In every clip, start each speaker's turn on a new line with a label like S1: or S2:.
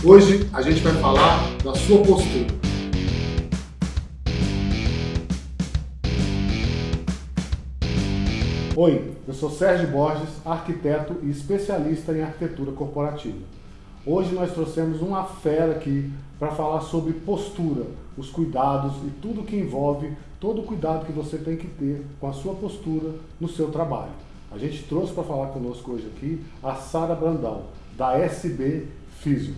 S1: Hoje a gente vai falar da sua postura. Oi, eu sou Sérgio Borges, arquiteto e especialista em arquitetura corporativa. Hoje nós trouxemos uma fera aqui para falar sobre postura, os cuidados e tudo que envolve, todo o cuidado que você tem que ter com a sua postura no seu trabalho. A gente trouxe para falar conosco hoje aqui a Sara Brandão, da SB Físio.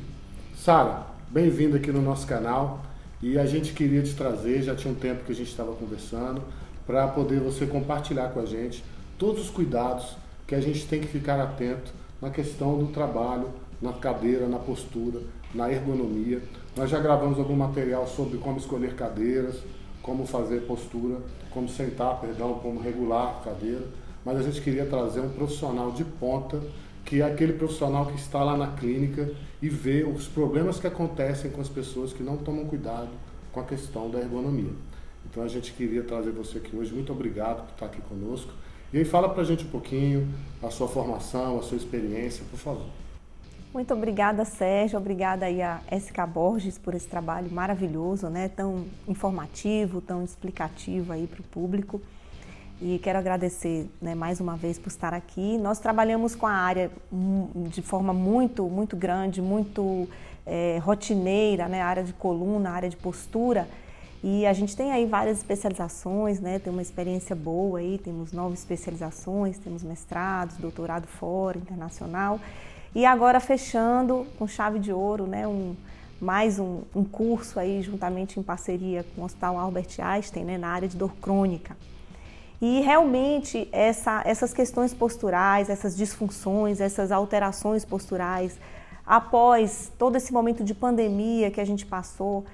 S1: Sara, bem-vinda aqui no nosso canal e a gente queria te trazer, já tinha um tempo que a gente estava conversando, para poder você compartilhar com a gente todos os cuidados que a gente tem que ficar atento na questão do trabalho, na cadeira, na postura, na ergonomia. Nós já gravamos algum material sobre como escolher cadeiras, como fazer postura, como sentar, como regular a cadeira, mas a gente queria trazer um profissional de ponta, que é aquele profissional que está lá na clínica e vê os problemas que acontecem com as pessoas que não tomam cuidado com a questão da ergonomia. Então a gente queria trazer você aqui hoje. Muito obrigado por estar aqui conosco. E aí fala pra gente um pouquinho a sua formação, a sua experiência, por favor.
S2: Muito obrigada, Sérgio. Obrigada aí a SK Borges por esse trabalho maravilhoso, né? Tão informativo, tão explicativo aí para o público. E quero agradecer, né, mais uma vez por estar aqui. Nós trabalhamos com a área de forma muito grande, muito rotineira, né? A área de coluna, a área de postura. E a gente tem aí várias especializações, né? Tem uma experiência boa aí, temos 9 especializações, temos mestrados, doutorado fora, internacional. E agora fechando com chave de ouro, né? Mais um curso aí, juntamente em parceria com o Hospital Albert Einstein, né? Na área de dor crônica. E realmente essas questões posturais, essas disfunções, essas alterações posturais, após todo esse momento de pandemia que a gente passou,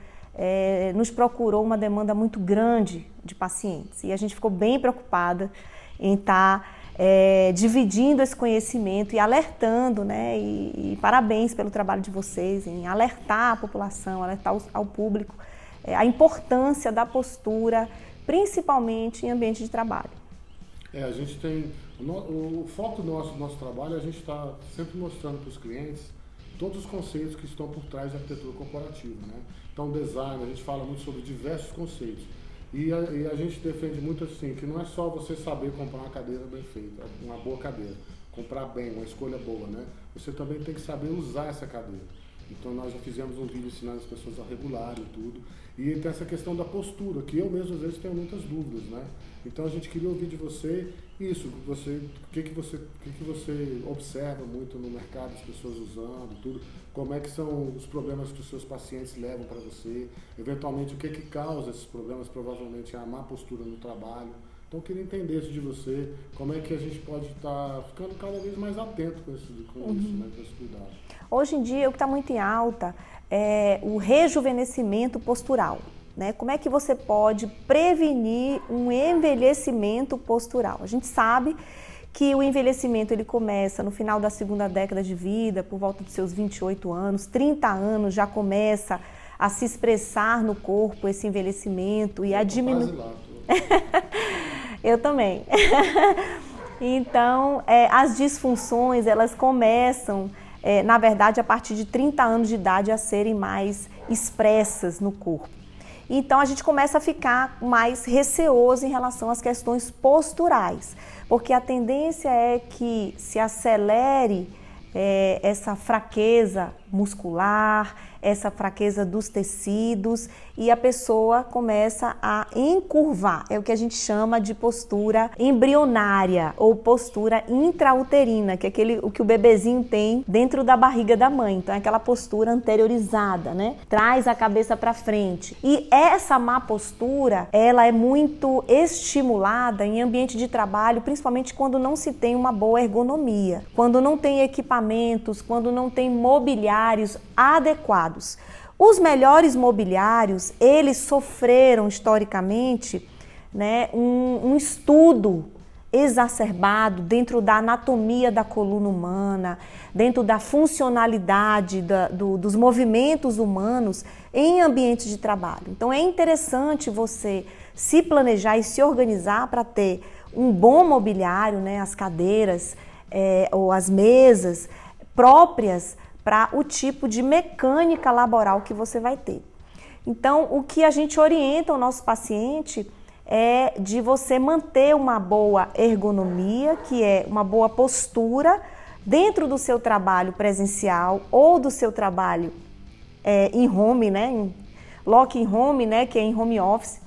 S2: nos procurou uma demanda muito grande de pacientes. E a gente ficou bem preocupada em estar dividindo esse conhecimento e alertando, né? E parabéns pelo trabalho de vocês em alertar a população, alertar ao público a importância da postura, principalmente em ambiente de trabalho.
S1: A gente tem, o foco do nosso trabalho, a gente está sempre mostrando para os clientes todos os conceitos que estão por trás da arquitetura corporativa, né? Então, design, a gente fala muito sobre diversos conceitos. E a gente defende muito assim, que não é só você saber comprar uma cadeira bem feita, uma boa cadeira, comprar bem, uma escolha boa, né? Você também tem que saber usar essa cadeira. Então nós já fizemos um vídeo ensinando as pessoas a regularem tudo. E tem essa questão da postura, que eu mesmo às vezes tenho muitas dúvidas, né? Então a gente queria ouvir de você isso, o que você observa muito no mercado, as pessoas usando, tudo, como é que são os problemas que os seus pacientes levam para você, eventualmente o que causa esses problemas, provavelmente é a má postura no trabalho. Então eu queria entender isso de você, como é que a gente pode estar ficando cada vez mais atento com isso, né, com esse cuidado.
S2: Hoje em dia o que está muito em alta é o rejuvenescimento postural. Né? Como é que você pode prevenir um envelhecimento postural? A gente sabe que o envelhecimento ele começa no final da segunda década de vida, por volta dos seus 28 anos, 30 anos já começa a se expressar no corpo esse envelhecimento e a diminuir. Eu também. Então, as disfunções, elas começam, na verdade, a partir de 30 anos de idade a serem mais expressas no corpo. Então, a gente começa a ficar mais receoso em relação às questões posturais, porque a tendência é que se acelere essa fraqueza muscular, essa fraqueza dos tecidos e a pessoa começa a encurvar. É o que a gente chama de postura embrionária ou postura intrauterina, que é o que o bebezinho tem dentro da barriga da mãe. Então é aquela postura anteriorizada, né? Traz a cabeça para frente. E essa má postura, ela é muito estimulada em ambiente de trabalho, principalmente quando não se tem uma boa ergonomia, quando não tem equipamentos, quando não tem mobiliários adequados. Os melhores mobiliários, eles sofreram historicamente, né, um estudo exacerbado dentro da anatomia da coluna humana, dentro da funcionalidade dos movimentos humanos em ambientes de trabalho. Então é interessante você se planejar e se organizar para ter um bom mobiliário, né, as cadeiras ou as mesas próprias para o tipo de mecânica laboral que você vai ter. Então, o que a gente orienta o nosso paciente é de você manter uma boa ergonomia, que é uma boa postura dentro do seu trabalho presencial ou do seu trabalho em home, né, em lock in home, né, que é em home office.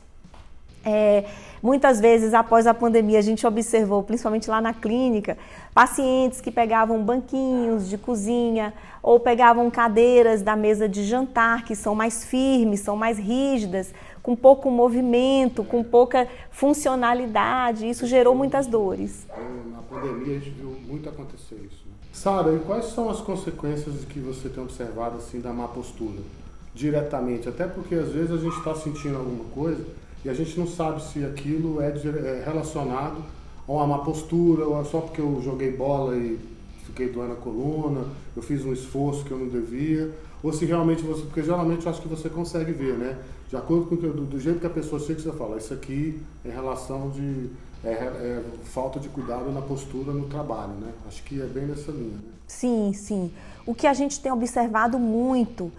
S2: Muitas vezes, após a pandemia, a gente observou, principalmente lá na clínica, pacientes que pegavam banquinhos de cozinha ou pegavam cadeiras da mesa de jantar, que são mais firmes, são mais rígidas, com pouco movimento, com pouca funcionalidade. Isso gerou muitas dores.
S1: Na pandemia, a gente viu muito acontecer isso. Sara, e quais são as consequências que você tem observado assim, da má postura? Diretamente, até porque às vezes a gente está sentindo alguma coisa e a gente não sabe se aquilo é relacionado a uma má postura, ou é só porque eu joguei bola e fiquei doendo a coluna, eu fiz um esforço que eu não devia, ou se realmente você, porque geralmente eu acho que você consegue ver, né? De acordo com do jeito que a pessoa chega, você fala, isso aqui é relação de falta de cuidado na postura no trabalho, né? Acho que é bem nessa linha, né?
S2: Sim, sim. O que a gente tem observado muito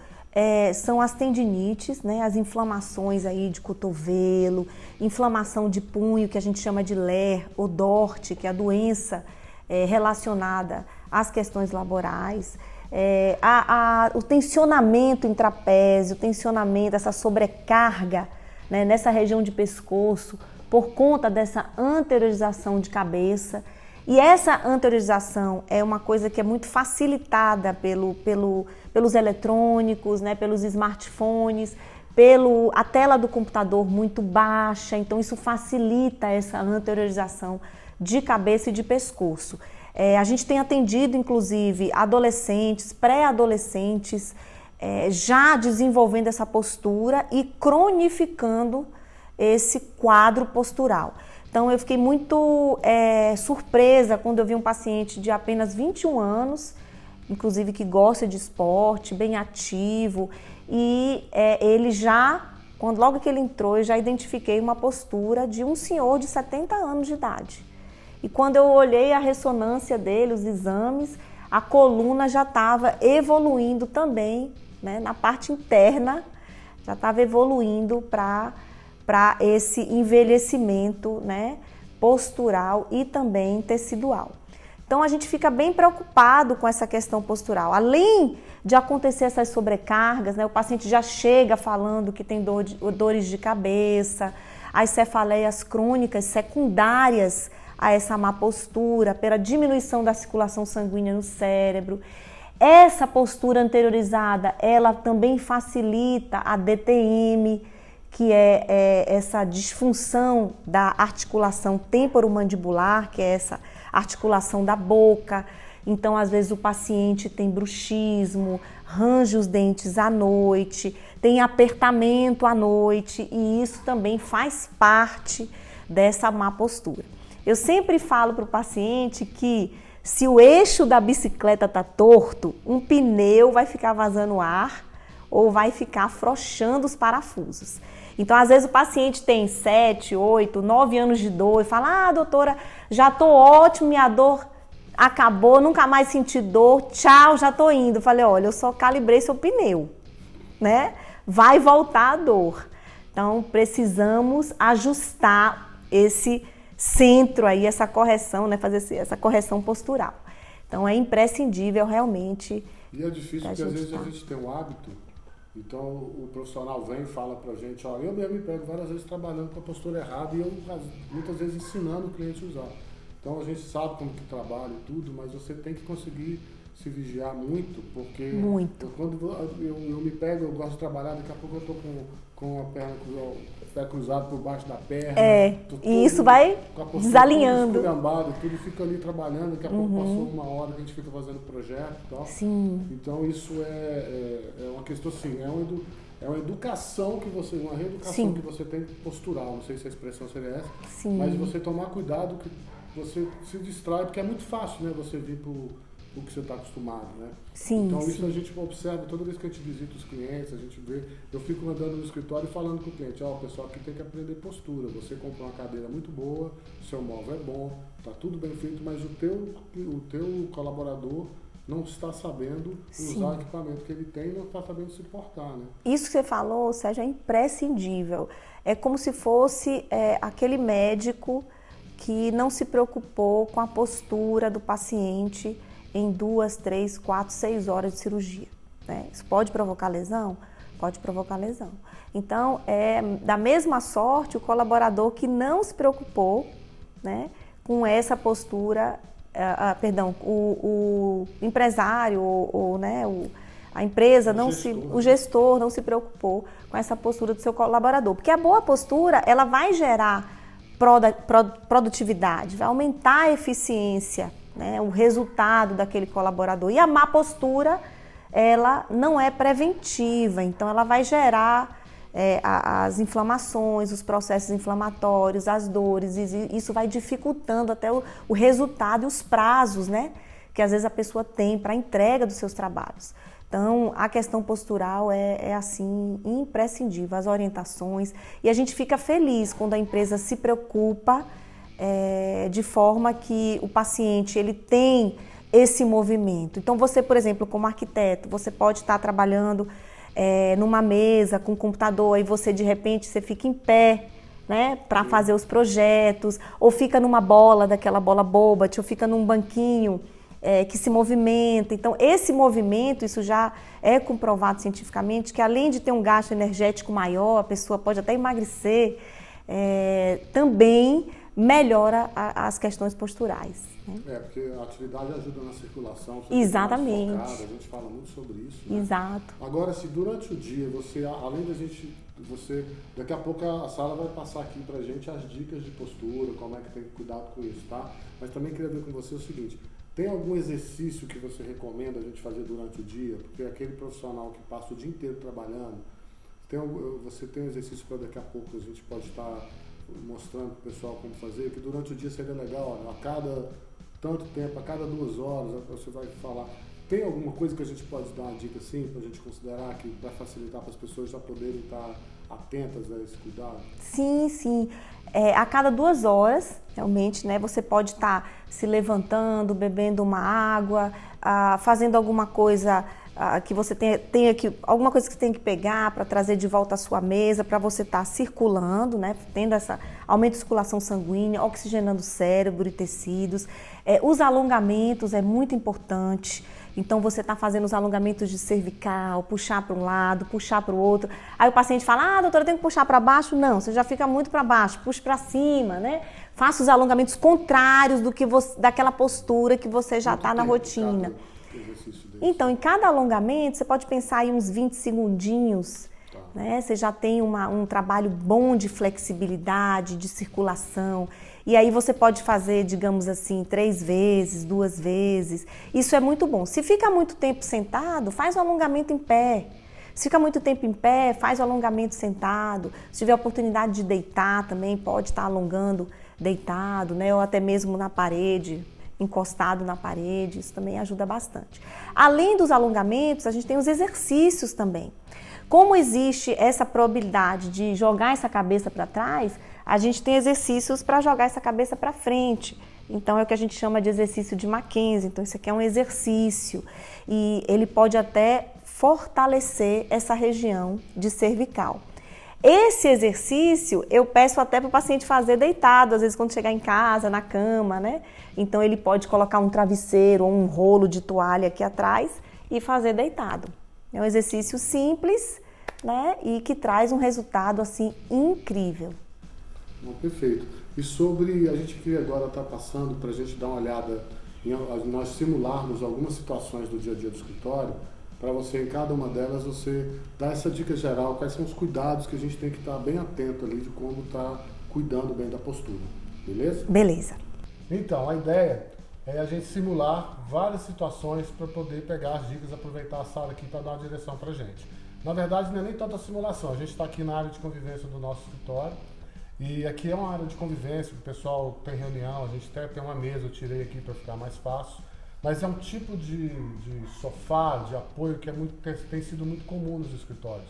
S2: são as tendinites, né, as inflamações aí de cotovelo, inflamação de punho, que a gente chama de LER ou DORT, que é a doença relacionada às questões laborais, o tensionamento em trapézio, o tensionamento, essa sobrecarga, né, nessa região de pescoço, por conta dessa anteriorização de cabeça. E essa anteriorização é uma coisa que é muito facilitada pelos eletrônicos, né, pelos smartphones, a tela do computador muito baixa, então isso facilita essa anteriorização de cabeça e de pescoço. A gente tem atendido, inclusive, adolescentes, pré-adolescentes, já desenvolvendo essa postura e cronificando esse quadro postural. Então, eu fiquei muito surpresa quando eu vi um paciente de apenas 21 anos, inclusive que gosta de esporte, bem ativo, e ele logo que ele entrou, eu já identifiquei uma postura de um senhor de 70 anos de idade. E quando eu olhei a ressonância dele, os exames, a coluna já estava evoluindo também, né, na parte interna, já estava evoluindo para esse envelhecimento, né, postural e também tecidual. Então a gente fica bem preocupado com essa questão postural. Além de acontecer essas sobrecargas, né, o paciente já chega falando que tem dores de cabeça, as cefaleias crônicas secundárias a essa má postura, pela diminuição da circulação sanguínea no cérebro. Essa postura anteriorizada, ela também facilita a DTM, que é essa disfunção da articulação temporomandibular, que é essa articulação da boca. Então, às vezes, o paciente tem bruxismo, range os dentes à noite, tem apertamento à noite, e isso também faz parte dessa má postura. Eu sempre falo para o paciente que se o eixo da bicicleta está torto, um pneu vai ficar vazando ar ou vai ficar afrouxando os parafusos. Então, às vezes, o paciente tem 7, 8, 9 anos de dor e fala, doutora, já estou ótimo, minha dor acabou, nunca mais senti dor, tchau, já estou indo. Eu falei, olha, eu só calibrei seu pneu, né? Vai voltar a dor. Então, precisamos ajustar esse centro aí, essa correção, né? Fazer essa correção postural. Então, é imprescindível realmente.
S1: E é difícil porque às vezes a gente tem um hábito. Então o profissional vem e fala pra gente, eu mesmo me pego várias vezes trabalhando com a postura errada e eu muitas vezes ensinando o cliente a usar. Então a gente sabe como que trabalha e tudo, mas você tem que conseguir se vigiar muito, porque quando eu me pego, eu gosto de trabalhar, daqui a pouco eu tô com a perna, o pé cruzado por baixo da perna.
S2: E isso vai desalinhando.
S1: Tudo fica ali trabalhando, daqui a pouco passou uma hora que a gente fica fazendo projeto e tal.
S2: Sim.
S1: Então isso é uma questão assim, é uma educação que você, uma reeducação que você tem postural, não sei se a expressão seria essa, mas de você tomar cuidado que você se distrai, porque é muito fácil, né, você vir pro o que você está acostumado, né?
S2: Sim,
S1: então isso a gente observa toda vez que a gente visita os clientes, a gente vê, eu fico andando no escritório e falando com o cliente, o pessoal aqui tem que aprender postura, você comprou uma cadeira muito boa, seu móvel é bom, tá tudo bem feito, mas o teu colaborador não está sabendo usar o equipamento que ele tem e não está sabendo se portar, né?
S2: Isso que você falou, Sérgio, é imprescindível. É como se fosse aquele médico que não se preocupou com a postura do paciente em 2, 3, 4, 6 horas de cirurgia, né? Isso pode provocar lesão? Pode provocar lesão. Então, da mesma sorte, o colaborador que não se preocupou, né, com essa postura, o empresário, né, a empresa, o gestor não se preocupou com essa postura do seu colaborador. Porque a boa postura, ela vai gerar produtividade, vai aumentar a eficiência, né, o resultado daquele colaborador. E a má postura, ela não é preventiva, então ela vai gerar as inflamações, os processos inflamatórios, as dores, e isso vai dificultando até o resultado e os prazos, né, que às vezes a pessoa tem para a entrega dos seus trabalhos. Então, a questão postural é assim, imprescindível, as orientações, e a gente fica feliz quando a empresa se preocupa de forma que o paciente ele tem esse movimento. Então, você, por exemplo, como arquiteto, você pode estar trabalhando numa mesa com um computador, e você, de repente, você fica em pé, né, para fazer os projetos, ou fica numa bola, daquela bola boba, ou fica num banquinho que se movimenta. Então, esse movimento, isso já é comprovado cientificamente, que além de ter um gasto energético maior, a pessoa pode até emagrecer, também melhora as questões posturais, né?
S1: Porque a atividade ajuda na circulação.
S2: Exatamente.
S1: Focada, a gente fala muito sobre isso, né?
S2: Exato.
S1: Agora, se durante o dia você, além da gente, daqui a pouco a Sara vai passar aqui pra gente as dicas de postura, como é que tem que cuidar com isso, tá? Mas também queria ver com você o seguinte: tem algum exercício que você recomenda a gente fazer durante o dia? Porque aquele profissional que passa o dia inteiro trabalhando, você tem um exercício para daqui a pouco a gente pode estar mostrando para o pessoal como fazer, que durante o dia seria legal, olha, a cada tanto tempo, a cada 2 horas, você vai falar. Tem alguma coisa que a gente pode dar uma dica assim, para a gente considerar que vai facilitar para as pessoas já poderem estar atentas a esse cuidado?
S2: Sim, sim. A cada 2 horas, realmente, né, você pode estar se levantando, bebendo uma água, fazendo alguma coisa que você tenha que, alguma coisa que você tem que pegar para trazer de volta à sua mesa, para você estar circulando, né, tendo esse aumento de circulação sanguínea, oxigenando o cérebro e tecidos. Os alongamentos é muito importante. Então, você está fazendo os alongamentos de cervical, puxar para um lado, puxar para o outro. Aí o paciente fala, doutora, eu tenho que puxar para baixo? Não, você já fica muito para baixo, puxa para cima, né? Faça os alongamentos contrários daquela postura que você já está na rotina. Então, em cada alongamento, você pode pensar aí uns 20 segundinhos, né? Você já tem um trabalho bom de flexibilidade, de circulação. E aí você pode fazer, digamos assim, 3 vezes, 2 vezes. Isso é muito bom. Se fica muito tempo sentado, faz o alongamento em pé. Se fica muito tempo em pé, faz o alongamento sentado. Se tiver a oportunidade de deitar também, pode estar alongando deitado, né? Ou até mesmo na parede, encostado na parede. Isso também ajuda bastante. Além dos alongamentos, a gente tem os exercícios também. Como existe essa probabilidade de jogar essa cabeça para trás, a gente tem exercícios para jogar essa cabeça para frente. Então, é o que a gente chama de exercício de Mackenzie. Então, isso aqui é um exercício e ele pode até fortalecer essa região de cervical. Esse exercício, eu peço até para o paciente fazer deitado, às vezes quando chegar em casa, na cama, né? Então, ele pode colocar um travesseiro ou um rolo de toalha aqui atrás e fazer deitado. É um exercício simples, né? E que traz um resultado, assim, incrível.
S1: Perfeito. E sobre, a gente queria agora estar passando para a gente dar uma olhada, nós simularmos algumas situações do dia a dia do escritório, para você, em cada uma delas, você dar essa dica geral, quais são os cuidados que a gente tem que estar bem atento ali de como estar cuidando bem da postura, beleza?
S2: Beleza.
S1: Então, a ideia é a gente simular várias situações para poder pegar as dicas, aproveitar a sala aqui para dar uma direção para a gente. Na verdade, não é nem tanta simulação, a gente está aqui na área de convivência do nosso escritório, e aqui é uma área de convivência, o pessoal tem reunião, a gente até tem uma mesa, eu tirei aqui para ficar mais fácil. Mas é um tipo de sofá, de apoio que tem sido muito comum nos escritórios.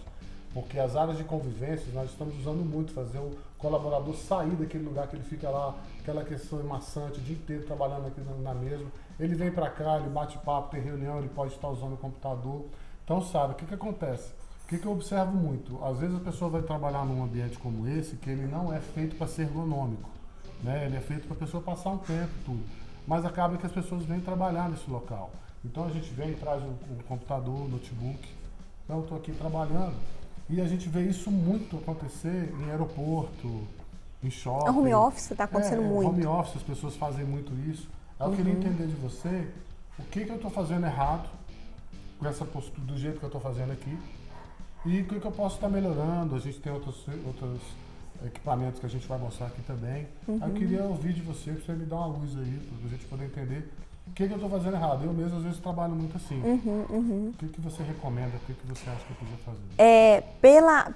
S1: Porque as áreas de convivência nós estamos usando muito, fazer o colaborador sair daquele lugar que ele fica lá, aquela questão maçante, o dia inteiro trabalhando aqui na mesa. Ele vem para cá, ele bate papo, tem reunião, ele pode estar usando o computador. Então, sabe, o que acontece? O que eu observo muito? Às vezes a pessoa vai trabalhar num ambiente como esse, que ele não é feito para ser ergonômico, né? Ele é feito para a pessoa passar um tempo e tudo. Mas acaba que as pessoas vêm trabalhar nesse local. Então a gente vem e traz o computador, o notebook. Então eu estou aqui trabalhando. E a gente vê isso muito acontecer em aeroporto, em shopping.
S2: A home office está acontecendo muito.
S1: Home office, as pessoas fazem muito isso. Eu queria entender de você o que eu estou fazendo errado com essa postura, do jeito que eu estou fazendo aqui, e o que eu posso estar melhorando. A gente tem outros equipamentos que a gente vai mostrar aqui também. Eu queria ouvir de você, para você me dar uma luz aí, para a gente poder entender o que eu estou fazendo errado. Eu mesmo, às vezes, trabalho muito assim. O que você recomenda? O que você acha que eu podia fazer?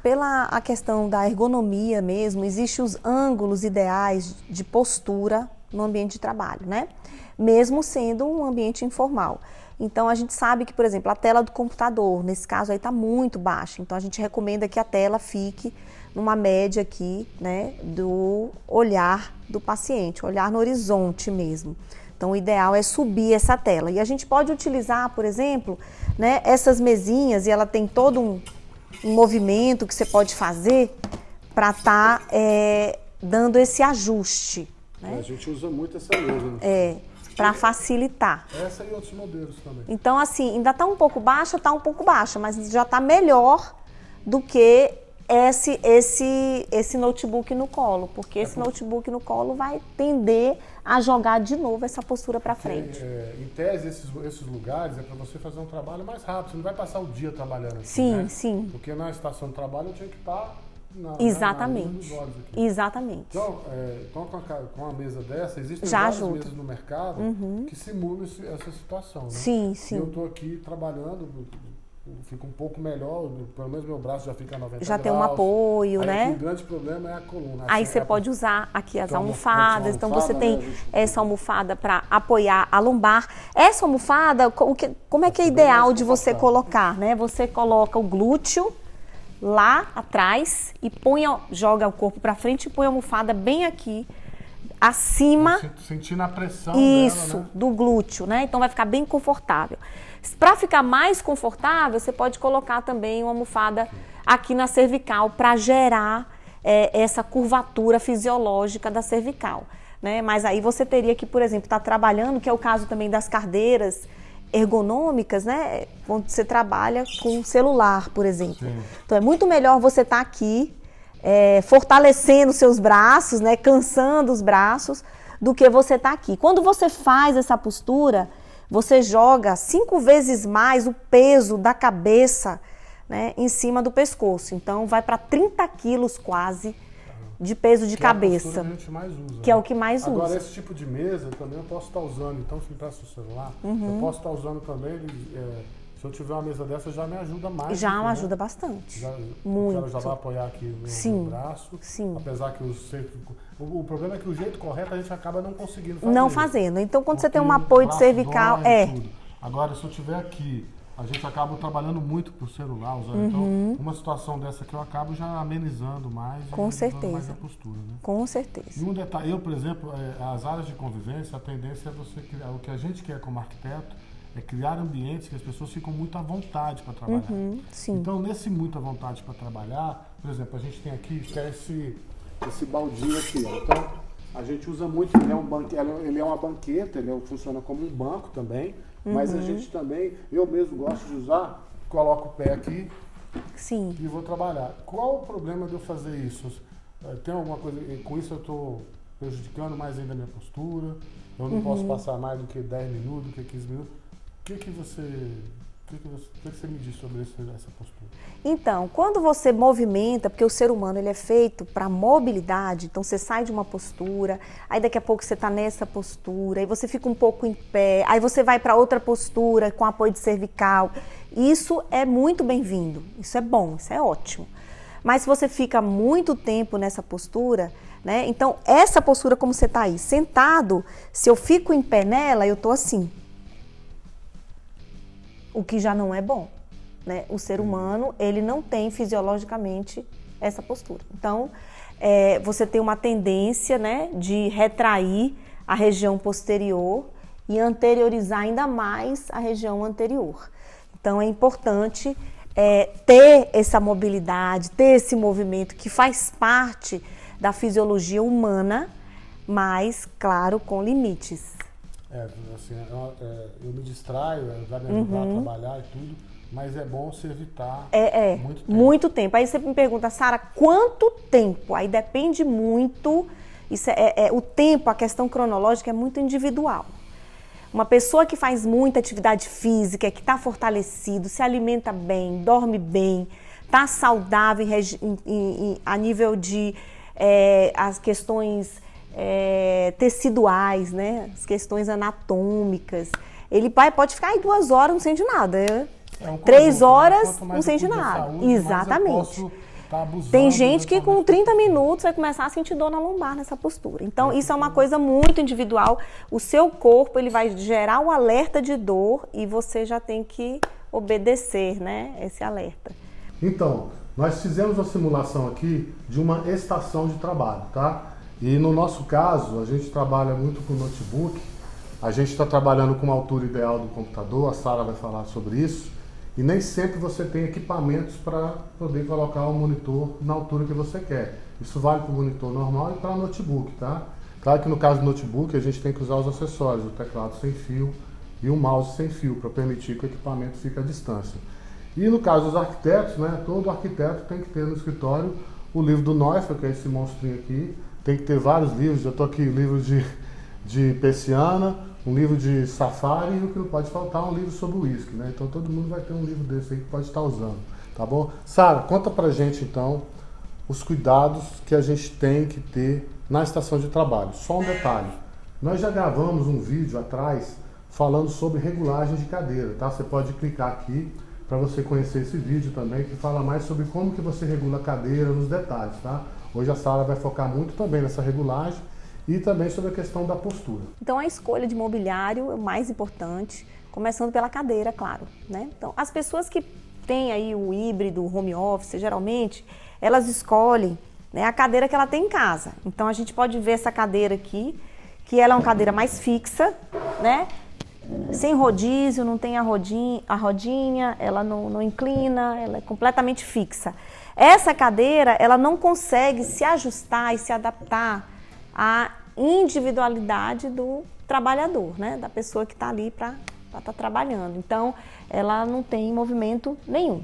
S2: Pela a questão da ergonomia mesmo, existem os ângulos ideais de postura no ambiente de trabalho, né? Mesmo sendo um ambiente informal. Então, a gente sabe que, por exemplo, a tela do computador, nesse caso aí, está muito baixa. Então, a gente recomenda que a tela fique numa média aqui, né, do olhar do paciente, olhar no horizonte mesmo. Então, o ideal é subir essa tela. E a gente pode utilizar, por exemplo, né, essas mesinhas, e ela tem todo um movimento que você pode fazer para estar dando esse ajuste. Né?
S1: A gente usa muito essa mesa. Né?
S2: Para facilitar.
S1: Essa e outros modelos também.
S2: Então, assim, ainda está um pouco baixa, mas já está melhor do que esse notebook no colo, porque esse notebook no colo vai tender a jogar de novo essa postura para frente.
S1: Em tese, esses lugares é para você fazer um trabalho mais rápido, você não vai passar o dia trabalhando aqui,
S2: sim,
S1: né?
S2: Sim.
S1: Porque na estação de trabalho eu tinha que estar
S2: Exatamente.
S1: nos olhos aqui.
S2: Exatamente.
S1: Então com uma mesa dessa, existem
S2: já
S1: várias
S2: ajuda.
S1: mesas no mercado que simulam essa situação, né?
S2: Sim.
S1: E eu estou aqui trabalhando, fica um pouco melhor, pelo menos meu braço já fica a 90
S2: já
S1: graus.
S2: Tem um apoio,
S1: aí,
S2: né?
S1: Aqui, o grande problema é a coluna.
S2: Aí
S1: assim,
S2: você pode usar aqui as almofadas, então você tem essa almofada para apoiar a lombar. Essa almofada, como é que é ideal de você colocar, né? Você coloca o glúteo lá atrás e joga o corpo para frente e põe a almofada bem aqui, acima.
S1: Sentindo a pressão
S2: isso,
S1: dela, né?
S2: do glúteo, né? Então vai ficar bem confortável. Para ficar mais confortável, você pode colocar também uma almofada aqui na cervical para gerar essa curvatura fisiológica da cervical, né? Mas aí você teria que, por exemplo, estar trabalhando, que é o caso também das cadeiras ergonômicas, né? Quando você trabalha com celular, por exemplo.
S1: Sim.
S2: Então é muito melhor você estar aqui fortalecendo seus braços, né? Cansando os braços, do que você estar aqui. Quando você faz essa postura, você joga 5 vezes mais o peso da cabeça, né, em cima do pescoço. Então vai para 30 quilos quase de peso de cabeça.
S1: É a que a gente mais usa.
S2: Que é o que mais usa.
S1: Agora, esse tipo de mesa também eu posso estar usando. Então, se me peça o celular, eu posso estar usando também. Se eu tiver uma mesa dessa, já me ajuda mais.
S2: Já ajuda bastante. Muito.
S1: Ela já vai apoiar aqui no braço.
S2: Sim.
S1: Apesar que o problema é que o jeito correto a gente acaba não conseguindo fazer.
S2: Não fazendo. Então, quando você tem um apoio de cervical,
S1: tudo. Agora, se eu tiver aqui, a gente acaba trabalhando muito por celular, usando. Então, uma situação dessa que eu acabo já amenizando mais.
S2: Com certeza.
S1: Mais a postura, né?
S2: Com certeza.
S1: E um detalhe, por exemplo, as áreas de convivência, a tendência é você criar, o que a gente quer como arquiteto, é criar ambientes que as pessoas ficam muito à vontade para trabalhar.
S2: Sim.
S1: Então, nesse muito à vontade para trabalhar, por exemplo, a gente tem aqui, que é esse baldinho aqui, ó. Então, a gente usa muito, ele é uma banqueta, ele funciona como um banco também, mas a gente também, eu mesmo gosto de usar, coloco o pé aqui.
S2: Sim.
S1: E vou trabalhar. Qual o problema de eu fazer isso? Tem alguma coisa, com isso eu estou prejudicando mais ainda a minha postura, eu não posso passar mais do que 10 minutos, do que 15 minutos. O que você me diz sobre essa postura?
S2: Então, quando você movimenta, porque o ser humano ele é feito para mobilidade, então você sai de uma postura, aí daqui a pouco você está nessa postura, aí você fica um pouco em pé, aí você vai para outra postura com apoio de cervical. Isso é muito bem-vindo, isso é bom, isso é ótimo. Mas se você fica muito tempo nessa postura, né? Então essa postura como você está aí, sentado, se eu fico em pé nela, eu estou assim. O que já não é bom. né? O ser humano, ele não tem fisiologicamente essa postura. Então, você tem uma tendência, né, de retrair a região posterior e anteriorizar ainda mais a região anterior. Então, é importante ter essa mobilidade, ter esse movimento que faz parte da fisiologia humana, mas, claro, com limites.
S1: Assim, eu me distraio, vai me ajudar a trabalhar e tudo, mas é bom se evitar muito tempo.
S2: Muito tempo. Aí você me pergunta, Sara, quanto tempo? Aí depende muito, isso o tempo, a questão cronológica é muito individual. Uma pessoa que faz muita atividade física, que está fortalecido, se alimenta bem, dorme bem, está saudável a nível de as questões teciduais, né? As questões anatômicas. Ele pode ficar aí 2 horas, não sente nada. 3 horas, não sente nada.
S1: Saúde,
S2: exatamente.
S1: Tá abusando,
S2: tem gente que com 30 minutos vai começar a sentir dor na lombar nessa postura. Então, isso é uma coisa muito individual. O seu corpo, ele vai gerar um alerta de dor e você já tem que obedecer, né, esse alerta.
S1: Então, nós fizemos uma simulação aqui de uma estação de trabalho, tá? E no nosso caso, a gente trabalha muito com notebook, a gente está trabalhando com uma altura ideal do computador, a Sara vai falar sobre isso, e nem sempre você tem equipamentos para poder colocar o monitor na altura que você quer. Isso vale para o monitor normal e para o notebook, tá? Claro que no caso do notebook a gente tem que usar os acessórios, o teclado sem fio e o mouse sem fio, para permitir que o equipamento fique à distância. E no caso dos arquitetos, né, todo arquiteto tem que ter no escritório o livro do Neufeld, que é esse monstrinho aqui. Tem que ter vários livros, eu estou aqui, livros de persiana, um livro de safari e o que não pode faltar é um livro sobre o uísque, né? Então todo mundo vai ter um livro desse aí que pode estar usando, tá bom? Sara, conta pra gente então os cuidados que a gente tem que ter na estação de trabalho. Só um detalhe, nós já gravamos um vídeo atrás falando sobre regulagem de cadeira, tá? Você pode clicar aqui para você conhecer esse vídeo também, que fala mais sobre como que você regula a cadeira nos detalhes, tá? Hoje a Sara vai focar muito também nessa regulagem e também sobre a questão da postura.
S2: Então a escolha de mobiliário é o mais importante, começando pela cadeira, claro, né? Então as pessoas que têm aí o híbrido, o home office, geralmente, elas escolhem, né, a cadeira que ela tem em casa. Então a gente pode ver essa cadeira aqui, que ela é uma cadeira mais fixa, né? Sem rodízio, não tem a rodinha, ela não inclina, ela é completamente fixa. Essa cadeira, ela não consegue se ajustar e se adaptar à individualidade do trabalhador, né? Da pessoa que está ali para estar trabalhando. Então, ela não tem movimento nenhum.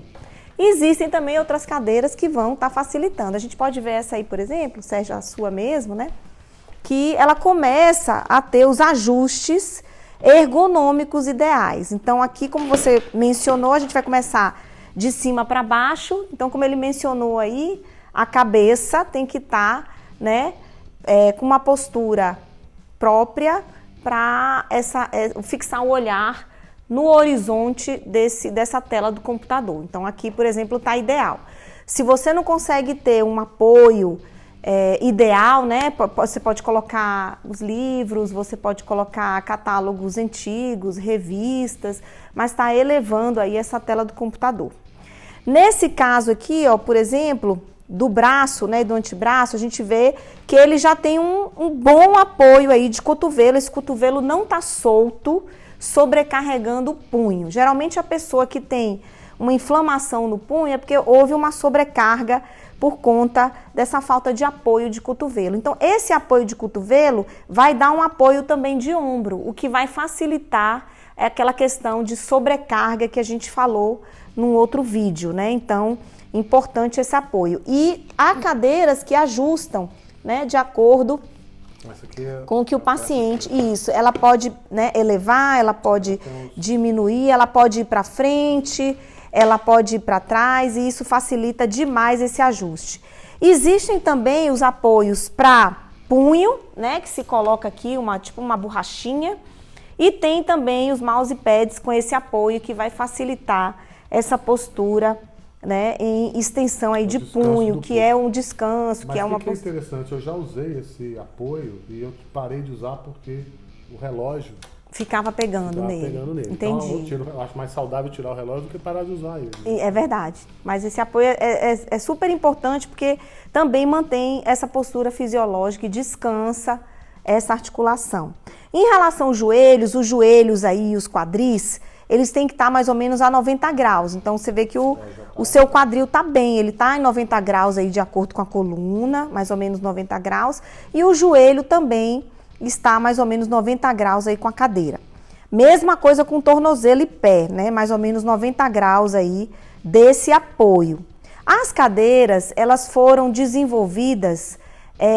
S2: Existem também outras cadeiras que vão estar facilitando. A gente pode ver essa aí, por exemplo, Sérgio, a sua mesmo, né? Que ela começa a ter os ajustes ergonômicos ideais. Então, aqui, como você mencionou, a gente vai começar de cima para baixo. Então, como ele mencionou aí, a cabeça tem que estar, né, com uma postura própria para fixar o olhar no horizonte dessa tela do computador. Então, aqui, por exemplo, está ideal. Se você não consegue ter um apoio ideal, né? Você pode colocar os livros, você pode colocar catálogos antigos, revistas, mas está elevando aí essa tela do computador. Nesse caso aqui, ó, por exemplo, do braço, né, do antebraço, a gente vê que ele já tem um bom apoio aí de cotovelo. Esse cotovelo não está solto, sobrecarregando o punho. Geralmente a pessoa que tem uma inflamação no punho é porque houve uma sobrecarga por conta dessa falta de apoio de cotovelo. Então, esse apoio de cotovelo vai dar um apoio também de ombro, o que vai facilitar aquela questão de sobrecarga que a gente falou num outro vídeo, né? Então, importante esse apoio. E há cadeiras que ajustam, né, de acordo com o que o paciente... Isso, ela pode, né, elevar, ela pode diminuir, ela pode ir para frente, ela pode ir para trás, e isso facilita demais esse ajuste. Existem também os apoios para punho, né, que se coloca aqui tipo uma borrachinha, e tem também os mousepads com esse apoio que vai facilitar essa postura, né, em extensão aí de punho, que é um descanso, que é uma postura.
S1: Mas o que é interessante, eu já usei esse apoio e eu parei de usar porque o relógio
S2: Ficava pegando nele. Entendi.
S1: Então, eu acho mais saudável tirar o relógio do que parar de usar ele.
S2: É verdade. Mas esse apoio é super importante porque também mantém essa postura fisiológica e descansa essa articulação. Em relação aos joelhos, os joelhos aí, os quadris, eles têm que estar mais ou menos a 90 graus. Então, você vê que o seu quadril está bem, ele está em 90 graus aí de acordo com a coluna, mais ou menos 90 graus. E o joelho também está mais ou menos 90 graus aí com a cadeira. Mesma coisa com tornozelo e pé, né? Mais ou menos 90 graus aí desse apoio. As cadeiras, elas foram desenvolvidas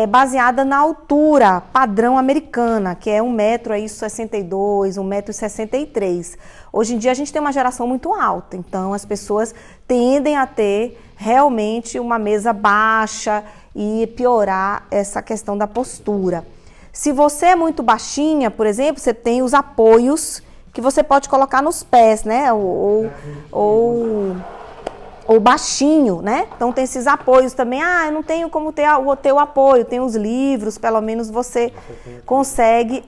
S2: baseada na altura padrão americana, que é 1,62 m, 1,63 m. Hoje em dia a gente tem uma geração muito alta, então as pessoas tendem a ter realmente uma mesa baixa e piorar essa questão da postura. Se você é muito baixinha, por exemplo, você tem os apoios que você pode colocar nos pés, né? Ou baixinho, né? Então tem esses apoios também. Eu não tenho como ter o apoio, tem os livros, pelo menos você consegue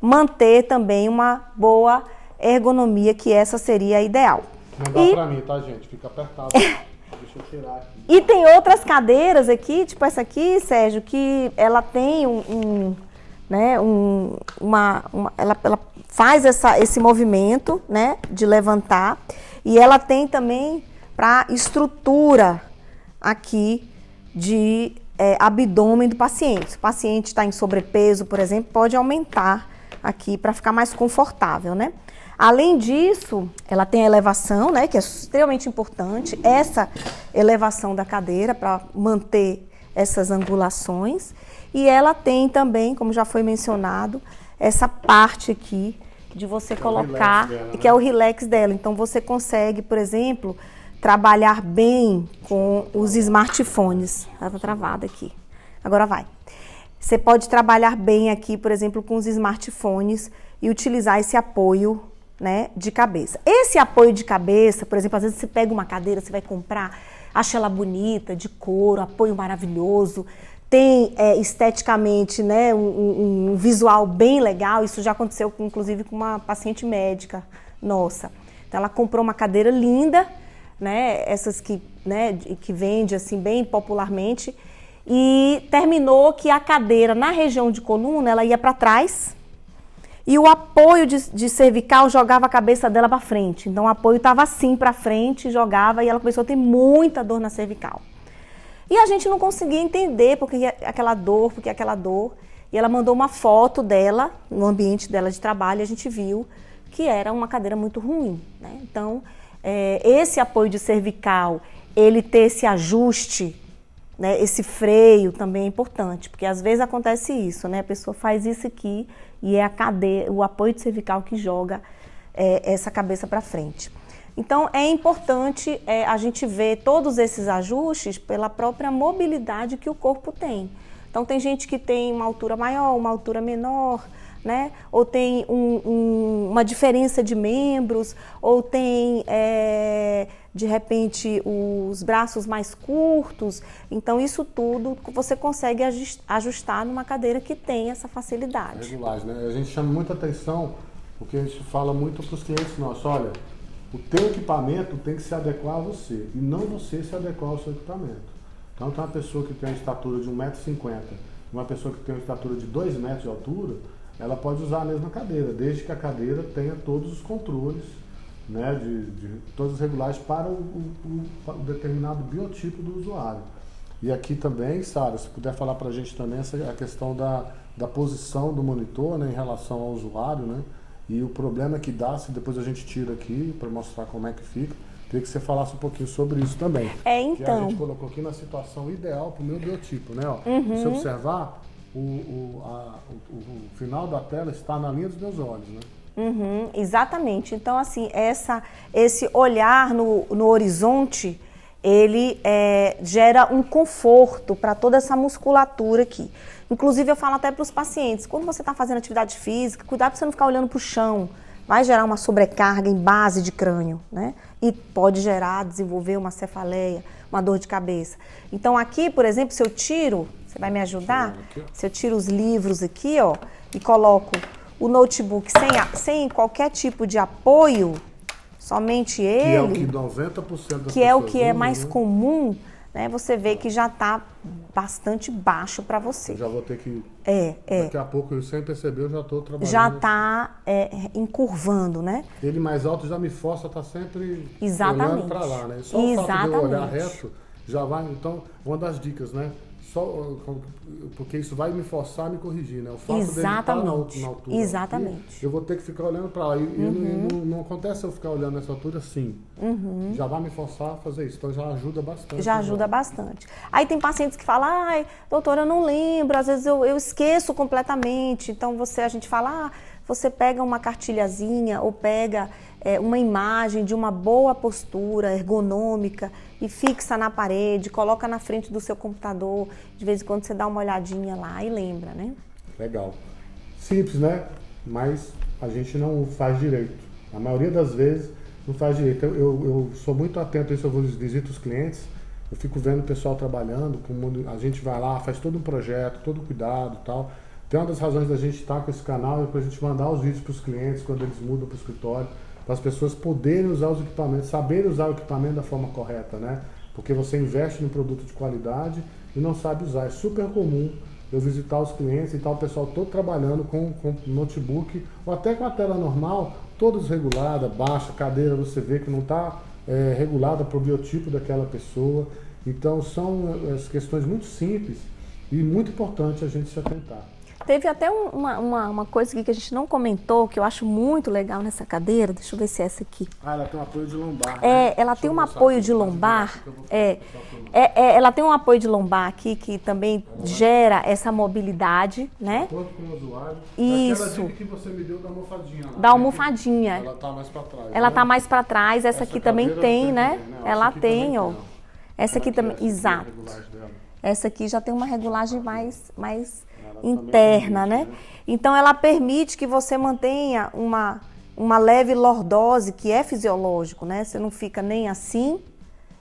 S2: manter também uma boa ergonomia, que essa seria a ideal.
S1: Não dá pra mim, tá, gente? Fica apertado. Deixa eu tirar aqui.
S2: E tem outras cadeiras aqui, tipo essa aqui, Sérgio, que ela tem ela faz esse movimento, né, de levantar, e ela tem também para estrutura aqui de abdômen do paciente. Se o paciente está em sobrepeso, por exemplo, pode aumentar aqui para ficar mais confortável, né? Além disso, ela tem a elevação, né, que é extremamente importante, essa elevação da cadeira para manter essas angulações. E ela tem também, como já foi mencionado, essa parte aqui de você colocar, que é o relax dela. Então, você consegue, por exemplo, trabalhar bem com os smartphones. Ela está travada aqui. Agora vai. Você pode trabalhar bem aqui, por exemplo, com os smartphones e utilizar esse apoio, né, de cabeça. Esse apoio de cabeça, por exemplo, às vezes você pega uma cadeira, você vai comprar, acha ela bonita, de couro, apoio maravilhoso, tem esteticamente, né, um visual bem legal. Isso já aconteceu, inclusive, com uma paciente médica nossa. Então, ela comprou uma cadeira linda, né, essas que vende assim bem popularmente, e terminou que a cadeira na região de coluna ela ia para trás e o apoio de cervical jogava a cabeça dela para frente. Então o apoio estava assim para frente, jogava, e ela começou a ter muita dor na cervical. E a gente não conseguia entender por que aquela dor. E ela mandou uma foto dela no ambiente dela de trabalho, e a gente viu que era uma cadeira muito ruim, né? Então esse apoio de cervical, ele ter esse ajuste, né, esse freio também é importante, porque às vezes acontece isso, né? A pessoa faz isso aqui e é a cadeira, o apoio de cervical que joga essa cabeça para frente. Então é importante a gente ver todos esses ajustes pela própria mobilidade que o corpo tem. Então tem gente que tem uma altura maior, uma altura menor, né? Ou tem uma diferença de membros, ou tem de repente os braços mais curtos. Então isso tudo você consegue ajustar numa cadeira que tem essa facilidade.
S1: Regulagem, né? A gente chama muita atenção, porque a gente fala muito para os clientes nossos: olha, o teu equipamento tem que se adequar a você, e não você se adequar ao seu equipamento. Então tem uma pessoa que tem uma estatura de 1,50 m, uma pessoa que tem uma estatura de 2 metros de altura, ela pode usar a mesma cadeira, desde que a cadeira tenha todos os controles, né, de todas as regulagens para o determinado biotipo do usuário. E aqui também, Sara, se puder falar para a gente também a questão da posição do monitor, né, em relação ao usuário, né, e o problema que dá, se depois a gente tira aqui para mostrar como é que fica. Queria que você falasse um pouquinho sobre isso também.
S2: Então.
S1: Que a gente colocou aqui na situação ideal para o meu biotipo, né? Ó, se você observar, o final da tela está na linha dos meus olhos, né?
S2: Exatamente. Então, assim, esse olhar no horizonte, ele gera um conforto para toda essa musculatura aqui. Inclusive, eu falo até para os pacientes, quando você está fazendo atividade física, cuidado para você não ficar olhando para o chão. Vai gerar uma sobrecarga em base de crânio, né? E pode desenvolver uma cefaleia, uma dor de cabeça. Então aqui, por exemplo, se eu tiro, você vai me ajudar? Se eu tiro os livros aqui, ó, e coloco o notebook sem qualquer tipo de apoio, somente ele,
S1: que é o que 90% das
S2: que é o
S1: pessoas
S2: que é
S1: usam,
S2: mais
S1: né?
S2: comum, né? Você vê que já está bastante baixo para você.
S1: Eu já vou ter que...
S2: É.
S1: Daqui a pouco, eu sem perceber, eu já estou trabalhando.
S2: Já está encurvando, né?
S1: Ele mais alto já me força a estar sempre
S2: Exatamente.
S1: olhando para lá, né? Só o fato de eu olhar
S2: Exatamente.
S1: reto já vai... Então, uma das dicas, né? Porque isso vai me forçar a me corrigir, né? O fato dele estar na altura.
S2: Exatamente.
S1: Aqui, eu vou ter que ficar olhando para lá. E não acontece eu ficar olhando nessa altura assim. Já vai me forçar a fazer isso. Então já ajuda bastante.
S2: Já ajuda bastante. Aí tem pacientes que falam, ai, doutora, eu não lembro, às vezes eu esqueço completamente. Então a gente fala, você pega uma cartilhazinha ou pega uma imagem de uma boa postura ergonômica e fixa na parede, coloca na frente do seu computador, de vez em quando você dá uma olhadinha lá e lembra, né?
S1: Legal. Simples, né? Mas a gente não faz direito. A maioria das vezes não faz direito. Eu sou muito atento a isso, eu visito os clientes, eu fico vendo o pessoal trabalhando, a gente vai lá, faz todo um projeto, todo cuidado e tal. Tem uma das razões da gente estar com esse canal é para a gente mandar os vídeos para os clientes quando eles mudam para o escritório, para as pessoas poderem usar os equipamentos, saberem usar o equipamento da forma correta, né? Porque você investe num produto de qualidade e não sabe usar. É super comum eu visitar os clientes e tal, o pessoal todo trabalhando com notebook ou até com a tela normal, toda desregulada, baixa, cadeira, você vê que não está regulada para o biotipo daquela pessoa. Então são as questões muito simples e muito importante a gente se atentar.
S2: Teve até uma coisa aqui que a gente não comentou, que eu acho muito legal nessa cadeira. Deixa eu ver se é essa aqui.
S1: Ela tem um apoio de lombar, né?
S2: Ela tem um apoio de lombar. Ela tem um apoio de lombar aqui que também gera essa mobilidade, né?
S1: De acordo com o usuário.
S2: Isso.
S1: Aquela dica que você me deu da almofadinha. Lá,
S2: Da almofadinha.
S1: Ela tá mais para trás.
S2: Ela
S1: né?
S2: tá mais para trás. Essa aqui também tem, né? Ela tem, ó. Essa aqui também, exato. Essa aqui já tem uma regulagem mais interna, né? Então ela permite que você mantenha uma leve lordose, que é fisiológico, né? Você não fica nem assim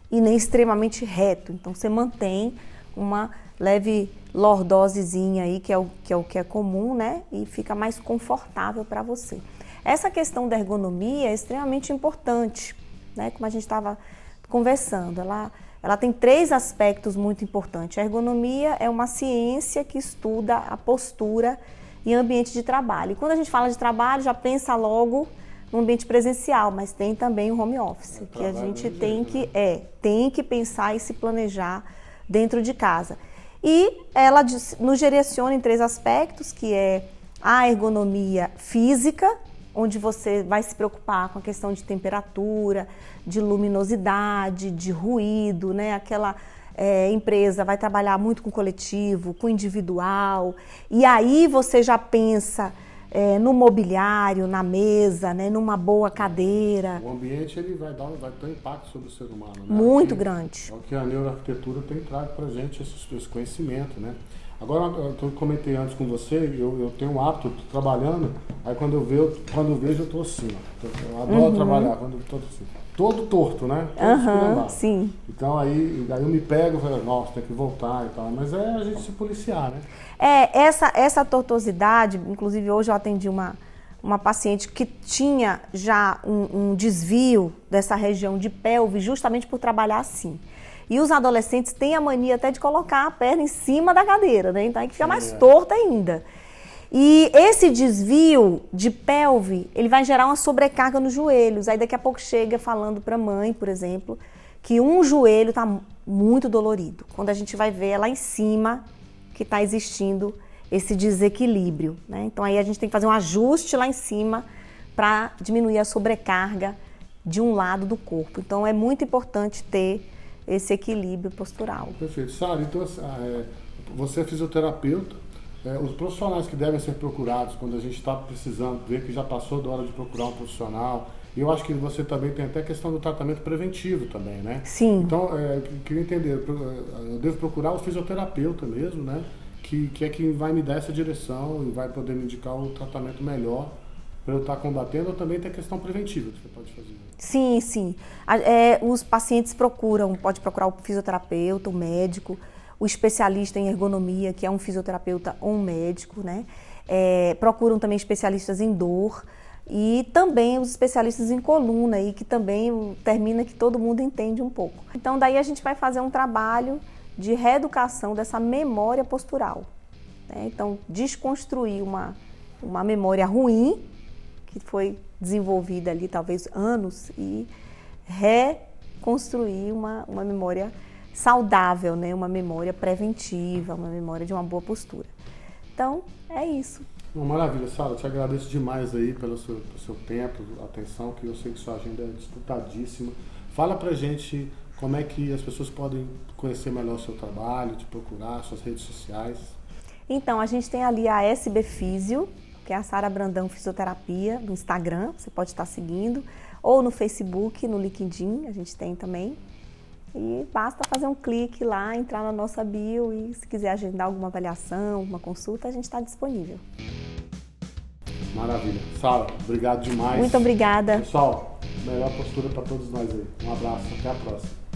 S2: e nem extremamente reto. Então você mantém uma leve lordosezinha aí, que é o que é comum, né? E fica mais confortável para você. Essa questão da ergonomia é extremamente importante, né? Como a gente estava conversando, ela tem 3 aspectos muito importantes. A ergonomia é uma ciência que estuda a postura em ambiente de trabalho. E quando a gente fala de trabalho, já pensa logo no ambiente presencial, mas tem também o home office, que a gente tem que pensar e se planejar dentro de casa. E ela nos direciona em 3 aspectos, que é a ergonomia física, onde você vai se preocupar com a questão de temperatura, de luminosidade, de ruído, né? Aquela empresa vai trabalhar muito com coletivo, com individual, e aí você já pensa no mobiliário, na mesa, né? Numa boa cadeira.
S1: O ambiente ele vai ter um impacto sobre o ser humano, né?
S2: Muito grande.
S1: É o que a neuroarquitetura tem trago para a gente, esse conhecimento, né? Agora, eu comentei antes com você, eu tenho um hábito trabalhando, aí quando eu vejo eu estou assim, ó. Eu adoro trabalhar, quando eu estou assim, todo torto, né?
S2: Sim.
S1: Então aí eu me pego e falo, nossa, tem que voltar e tal, mas é a gente se policiar, né?
S2: Essa tortuosidade, inclusive hoje eu atendi uma paciente que tinha já um desvio dessa região de pelve justamente por trabalhar assim. E os adolescentes têm a mania até de colocar a perna em cima da cadeira, né? Então aí fica mais torta ainda. E esse desvio de pelve, ele vai gerar uma sobrecarga nos joelhos. Aí daqui a pouco chega falando para a mãe, por exemplo, que um joelho está muito dolorido. Quando a gente vai ver é lá em cima que está existindo esse desequilíbrio, né? Então aí a gente tem que fazer um ajuste lá em cima para diminuir a sobrecarga de um lado do corpo. Então é muito importante ter esse equilíbrio postural.
S1: Perfeito. Sara, então você é fisioterapeuta, os profissionais que devem ser procurados quando a gente está precisando ver que já passou da hora de procurar um profissional, e eu acho que você também tem até a questão do tratamento preventivo também, né?
S2: Sim.
S1: Então, eu queria entender, eu devo procurar o fisioterapeuta mesmo, né? Que é quem vai me dar essa direção e vai poder me indicar o tratamento melhor para eu estar combatendo, ou também tem a questão preventiva que você pode fazer.
S2: Sim. Os pacientes pode procurar o fisioterapeuta, o médico, o especialista em ergonomia, que é um fisioterapeuta ou um médico, né? procuram também especialistas em dor e também os especialistas em coluna, e que também termina que todo mundo entende um pouco. Então daí a gente vai fazer um trabalho de reeducação dessa memória postural, né? Então desconstruir uma memória ruim, que foi desenvolvida ali talvez anos, e reconstruir uma memória saudável, né? Uma memória preventiva, uma memória de uma boa postura. Então, é isso.
S1: Maravilha, Sara, eu te agradeço demais aí pelo seu tempo, atenção, que eu sei que sua agenda é disputadíssima. Fala pra gente como é que as pessoas podem conhecer melhor o seu trabalho, te procurar, suas redes sociais.
S2: Então, a gente tem ali a SB Físio, que é a Sara Brandão Fisioterapia, no Instagram, você pode estar seguindo, ou no Facebook, no LinkedIn, a gente tem também. E basta fazer um clique lá, entrar na nossa bio, e se quiser agendar alguma avaliação, alguma consulta, a gente está disponível.
S1: Maravilha. Sara, obrigado demais.
S2: Muito obrigada.
S1: Pessoal, melhor postura para todos nós aí. Um abraço, até a próxima.